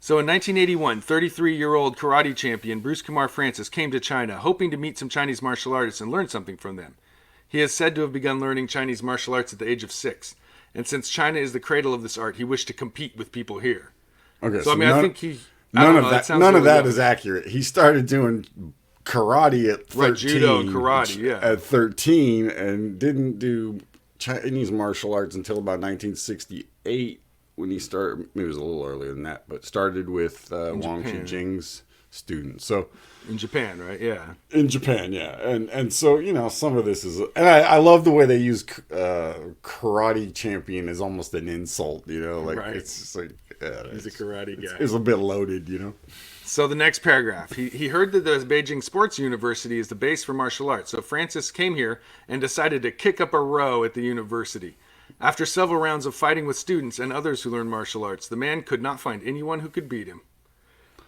So in 1981, 33-year-old karate champion Bruce Kumar Francis came to China, hoping to meet some Chinese martial artists and learn something from them. He is said to have begun learning Chinese martial arts at the age of 6. And since China is the cradle of this art, he wished to compete with people here. Okay, So, I mean, I think he... none know, of that. sounds None of really that young. is accurate. He started doing karate at 13. Right, judo, karate, yeah. At 13, and didn't do Chinese martial arts until about 1968 when he started. Maybe it was a little earlier than that, but started with Wang Japan. Qijing's students. So In Japan, right? Yeah. in Japan, yeah, and so some of this is, and I love the way they use karate champion as almost an insult. Like Right. it's just like He's a karate guy. It's a bit loaded. So the next paragraph, he heard that the Beijing Sports University is the base for martial arts. So Francis came here and decided to kick up a row at the university. After several rounds of fighting with students and others who learned martial arts, the man could not find anyone who could beat him.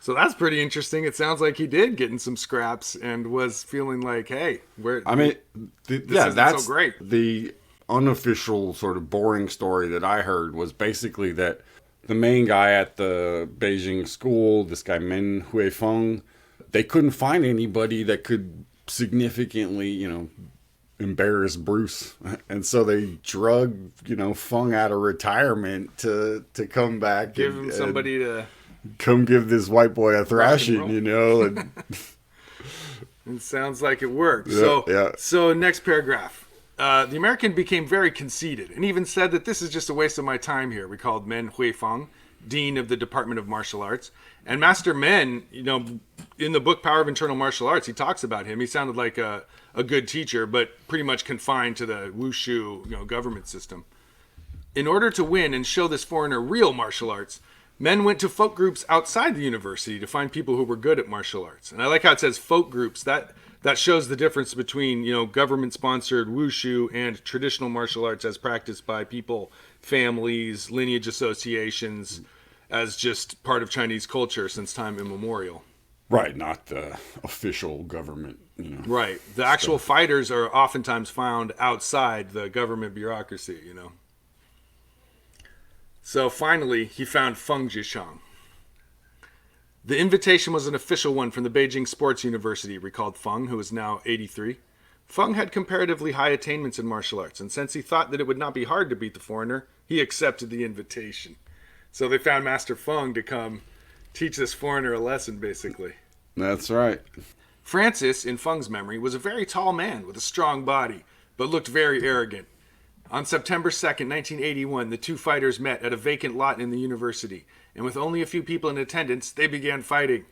So that's pretty interesting. It sounds like he did get in some scraps and was feeling like, hey, that's so great. The unofficial sort of boring story that I heard was basically that the main guy at the Beijing school, this guy Feng, they couldn't find anybody that could significantly, embarrass Bruce, and so they drug Feng out of retirement to come back, Give him somebody to come give this white boy a thrashing, and It sounds like it worked. Yeah. So next paragraph. The American became very conceited and even said that this is just a waste of my time here, recalled Men Huifeng, Dean of the Department of Martial Arts. And Master Men, in the book Power of Internal Martial Arts, he talks about him. He sounded like a good teacher, but pretty much confined to the wushu government system. In order to win and show this foreigner real martial arts, men went to folk groups outside the university to find people who were good at martial arts. And I like how it says folk groups. That shows the difference between, government-sponsored wushu and traditional martial arts as practiced by people, families, lineage associations, as just part of Chinese culture since time immemorial. right, not the official government. Right. The actual fighters are oftentimes found outside the government bureaucracy, So finally, he found Feng Zhiqiang. The invitation was an official one from the Beijing Sports University, recalled Feng, who is now 83. Feng had comparatively high attainments in martial arts, and since he thought that it would not be hard to beat the foreigner, he accepted the invitation. So they found Master Feng to come teach this foreigner a lesson, basically. That's right. Francis, in Feng's memory, was a very tall man with a strong body, but looked very arrogant. On September 2nd, 1981, the two fighters met at a vacant lot in the university, and with only a few people in attendance, they began fighting.